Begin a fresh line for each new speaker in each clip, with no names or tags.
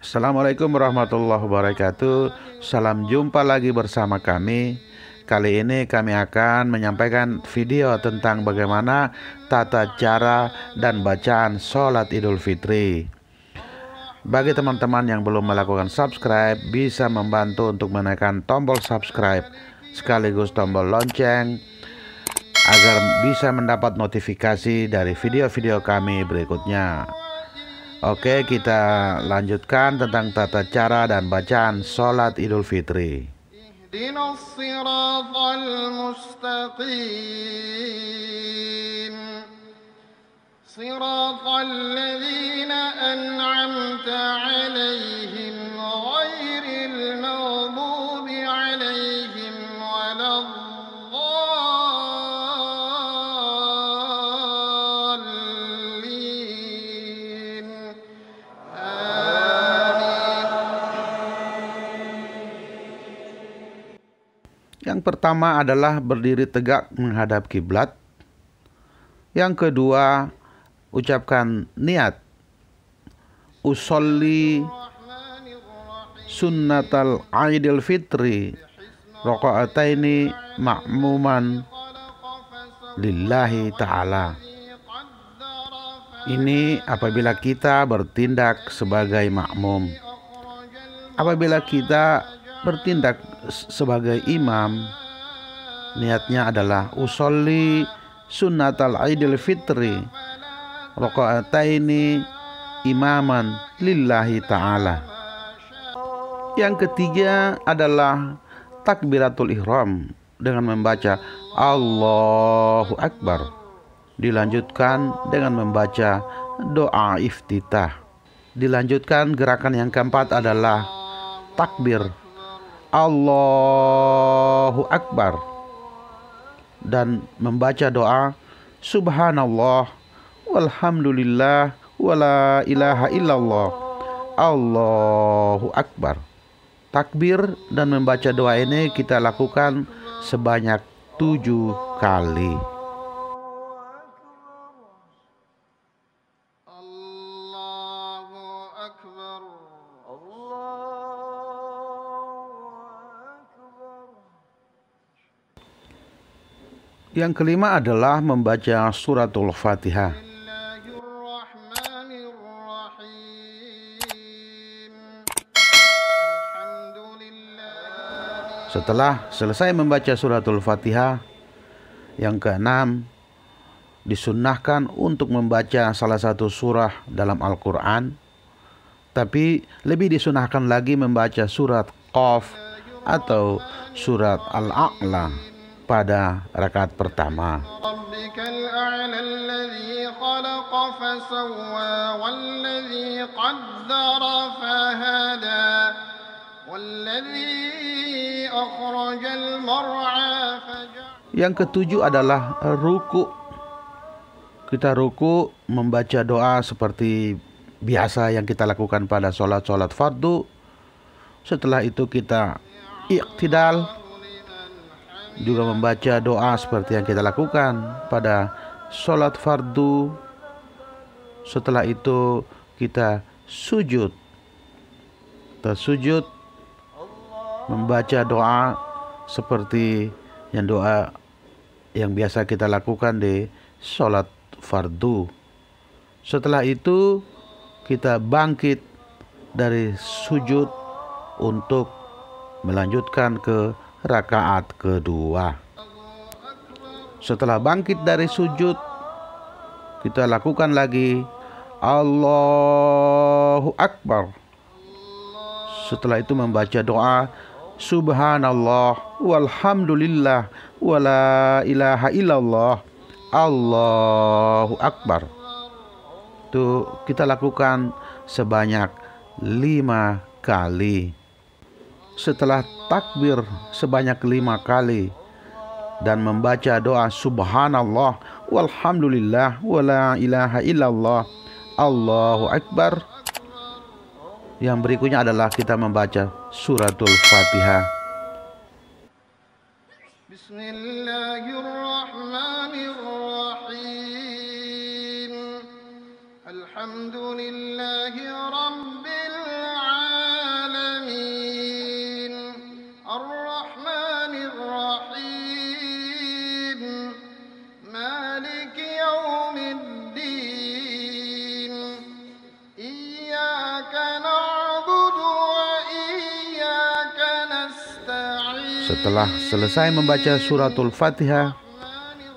Assalamualaikum warahmatullahi wabarakatuh. Salam jumpa lagi bersama kami. Kali ini kami akan menyampaikan video tentang bagaimana tata cara dan bacaan sholat Idul Fitri. Bagi teman-teman yang belum melakukan subscribe, bisa membantu untuk menekan tombol subscribe sekaligus tombol lonceng agar bisa mendapat notifikasi dari video-video kami berikutnya. Oke, kita lanjutkan tentang tata cara dan bacaan sholat Idul Fitri.
Shiratal ladzina an'amta 'alaihim ghairil maghdubi 'alaihim waladdallin.
Yang pertama adalah berdiri tegak menghadap kiblat. Yang kedua, ucapkan niat usolli sunnatal Idul Fitri rakaataini ma'muman lillahi ta'ala. Ini apabila kita bertindak sebagai makmum. Apabila kita bertindak sebagai imam, niatnya adalah usolli sunnatal Idul Fitri rakaataini imaman lillahi ta'ala. Yang ketiga adalah takbiratul ihram dengan membaca Allahu Akbar. Dilanjutkan dengan membaca doa iftitah. Dilanjutkan gerakan yang keempat adalah takbir Allahu Akbar dan membaca doa subhanallah walhamdulillah wala ilaha illallah Allahu Akbar. Takbir dan membaca doa ini kita lakukan sebanyak 7 kali.
Allahu Akbar.
Yang kelima adalah membaca suratul Fatihah. Setelah selesai membaca suratul Fatihah, yang keenam disunnahkan untuk membaca salah satu surah dalam Al-Quran. Tapi lebih disunahkan lagi membaca surat Qaf atau surat Al-A'la pada rakaat pertama. Yang ketujuh adalah ruku. Kita ruku membaca doa seperti biasa yang kita lakukan pada sholat fardu. Setelah itu kita iktidal, juga membaca doa seperti yang kita lakukan pada sholat fardu. Setelah itu kita sujud. Kita sujud membaca doa seperti doa yang biasa kita lakukan di sholat fardu. Setelah itu kita bangkit dari sujud untuk melanjutkan ke rakaat kedua. Setelah bangkit dari sujud, kita lakukan lagi Allahu Akbar. Setelah itu membaca doa subhanallah walhamdulillah wala ilaha illallah Allahu Akbar. Itu kita lakukan sebanyak 5 kali. Setelah takbir sebanyak 5 kali dan membaca doa subhanallah walhamdulillah wala ilaha illallah Allahu Akbar, yang berikutnya adalah kita membaca suratul Fatihah.
Bismillahirrahmanirrahim. Alhamdulillahi rabbil alamin.
Setelah selesai membaca suratul Fatihah,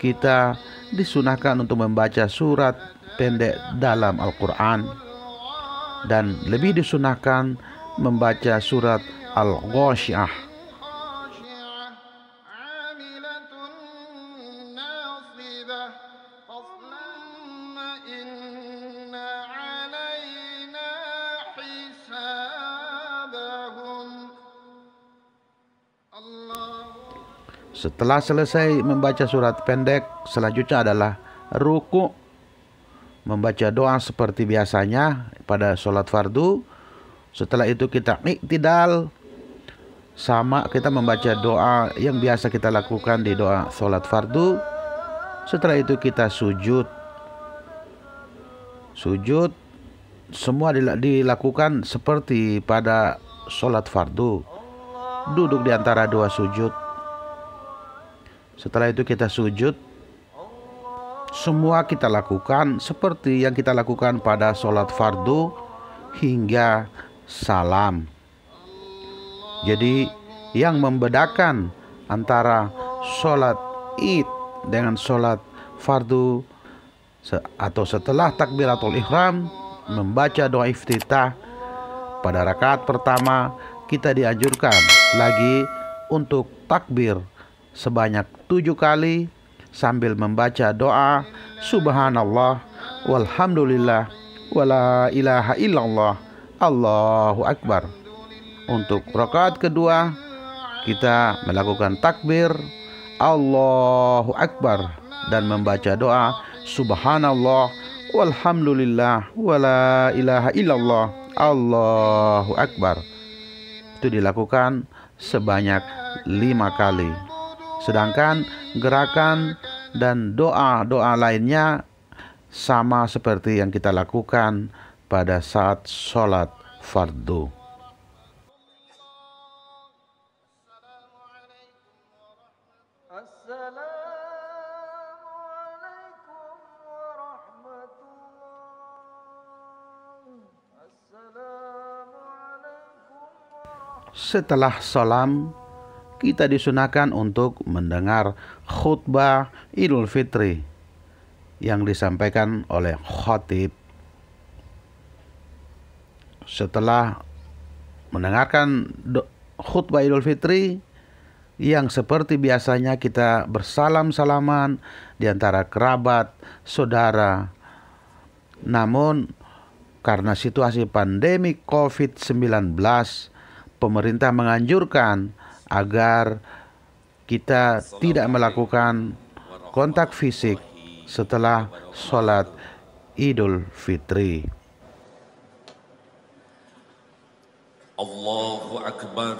kita disunahkan untuk membaca surat pendek dalam Al-Quran, dan lebih disunahkan membaca surat Al-Ghashiyah. Setelah selesai membaca surat pendek, selanjutnya adalah ruku, membaca doa seperti biasanya pada sholat fardu. Setelah itu kita iktidal, sama kita membaca doa yang biasa kita lakukan di doa sholat fardu. Setelah itu kita sujud. Sujud semua dilakukan seperti pada sholat fardu. Duduk di antara dua sujud. Setelah itu kita sujud. Semua kita lakukan seperti yang kita lakukan pada sholat fardu hingga salam. Jadi yang membedakan antara sholat id dengan sholat fardu atau setelah takbiratul ihram membaca doa iftitah pada rakaat pertama, kita dianjurkan lagi untuk takbir sebanyak 7 kali sambil membaca doa subhanallah walhamdulillah wala ilaha illallah Allahu akbar. Untuk rakaat kedua kita melakukan takbir Allahu akbar dan membaca doa subhanallah walhamdulillah wala ilaha illallah Allahu akbar. Itu dilakukan sebanyak 5 kali. Sedangkan gerakan dan doa-doa lainnya sama seperti yang kita lakukan pada saat sholat fardu. Setelah salam, kita disunahkan untuk mendengar khutbah Idul Fitri yang disampaikan oleh khatib. Setelah mendengarkan khutbah Idul Fitri yang seperti biasanya kita bersalam-salaman di antara kerabat, saudara. Namun karena situasi pandemi COVID-19, pemerintah menganjurkan agar kita tidak melakukan kontak fisik setelah sholat Idul Fitri.
Allahu Akbar,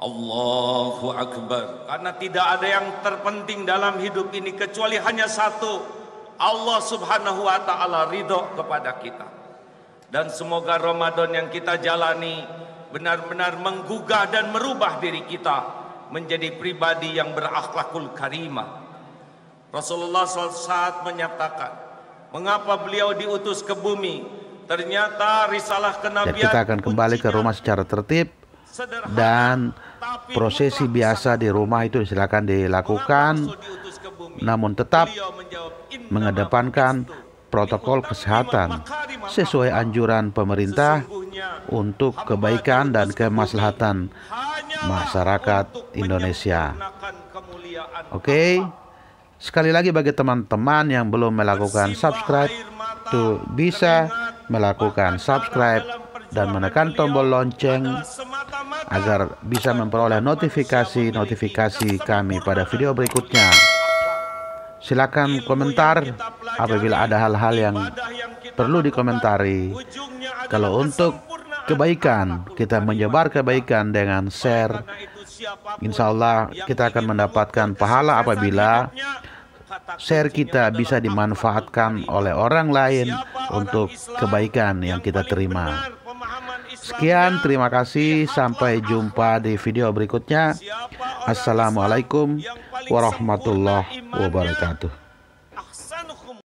Allahu Akbar. Karena tidak ada yang terpenting dalam hidup ini kecuali hanya satu, Allah Subhanahu wa Ta'ala ridho kepada kita. Dan semoga Ramadan yang kita jalani benar-benar menggugah dan merubah diri kita menjadi pribadi yang berakhlakul karimah. Rasulullah SAW menyatakan, mengapa beliau diutus ke bumi? Ternyata risalah kenabian.
Kita akan kembali ke rumah secara tertib, dan prosesi biasa di rumah itu silakan dilakukan, namun tetap mengedepankan protokol kesehatan sesuai anjuran pemerintah untuk kebaikan dan kemaslahatan masyarakat Indonesia. Oke, sekali lagi bagi teman-teman yang belum melakukan subscribe, tuh bisa melakukan subscribe dan menekan tombol lonceng agar bisa memperoleh notifikasi kami pada video berikutnya. Silakan komentar apabila ada hal-hal yang perlu dikomentari. Kalau untuk kebaikan, kita menyebar kebaikan dengan share. Insya Allah kita akan mendapatkan pahala apabila share kita bisa dimanfaatkan oleh orang lain untuk kebaikan yang kita terima. Sekian, terima kasih. Sampai jumpa di video berikutnya. Assalamualaikum warahmatullahi wabarakatuh.